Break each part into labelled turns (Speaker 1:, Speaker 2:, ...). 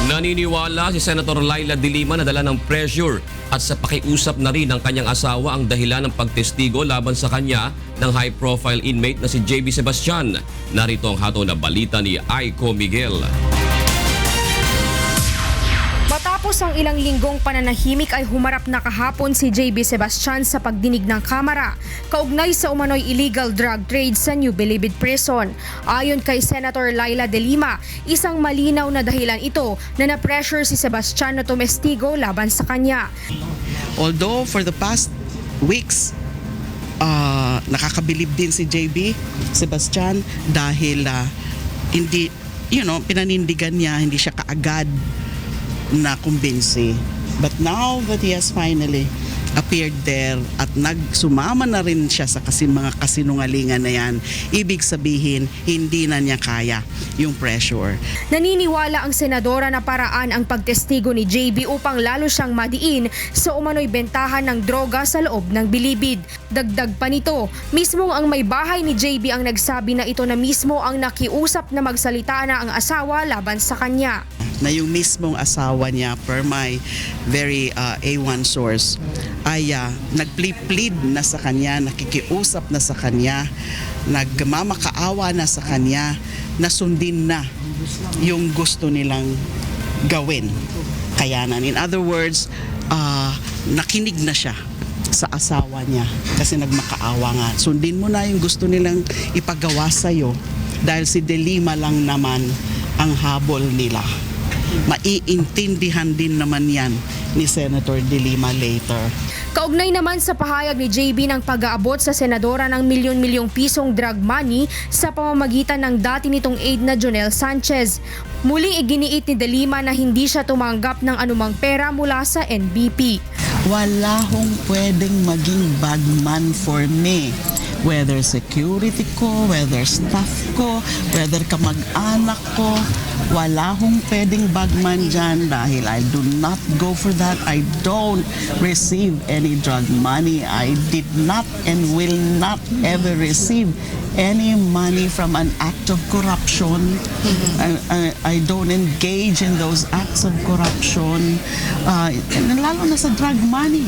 Speaker 1: Naniniwala si Senator Laila De Lima na dala ng pressure at sa pakiusap na rin ng kanyang asawa ang dahilan ng pagtestigo laban sa kanya ng high-profile inmate na si JB Sebastian. Narito ang hato na balita ni Aiko Miguel.
Speaker 2: Matapos ang ilang linggong pananahimik ay humarap na kahapon si JB Sebastian sa pagdinig ng Kamara kaugnay sa umano'y illegal drug trade sa New Bilibid Prison. Ayon kay Senator Laila De Lima, isang malinaw na dahilan ito na na-pressure si Sebastian na tumestigo laban sa kanya.
Speaker 3: Although for the past weeks, nakakabilib din si JB Sebastian dahil hindi, pinanindigan niya, hindi siya kaagad na kumbinsi. But now that he has finally appeared there at nagsumama na rin siya sa mga kasinungalingan na yan, ibig sabihin hindi na niya kaya yung pressure.
Speaker 2: Naniniwala ang senadora na paraan ang pagtestigo ni JB upang lalo siyang madiin sa umano'y bentahan ng droga sa loob ng Bilibid. Dagdag pa nito, mismong ang may bahay ni JB ang nagsabi na ito na mismo ang nakiusap na magsalita na ang asawa laban sa kanya.
Speaker 3: Na yung mismong asawa niya, per my very A1 source, ay nagplead na sa kanya, nakikiusap na sa kanya, nagmamakaawa na sa kanya, na sundin na yung gusto nilang gawin. Kayanan. In other words, nakinig na siya sa asawa niya kasi nagmakaawa nga. Sundin mo na yung gusto nilang ipagawa sa'yo dahil si De Lima lang naman ang habol nila. Maiintindihan din naman yan ni Senator De Lima later.
Speaker 2: Kaugnay naman sa pahayag ni JB ng pag-aabot sa senadora ng milyon-milyong pisong drug money sa pamamagitan ng dati nitong aide na Jonel Sanchez. Muling iginiit ni De Lima na hindi siya tumanggap ng anumang pera mula sa NBP.
Speaker 3: Wala hong pwedeng maging bagman for me. Whether security ko, whether staff ko, whether kamag-anak ko, wala hong pwedeng bagman dyan dahil I do not go for that. I don't receive any drug money. I did not and will not ever receive any money from an act of corruption. I don't engage in those acts of corruption, lalo na sa drug money.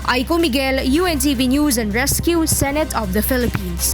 Speaker 2: Aiko Miguel, UNTV News and Rescue, Senate of the Philippines.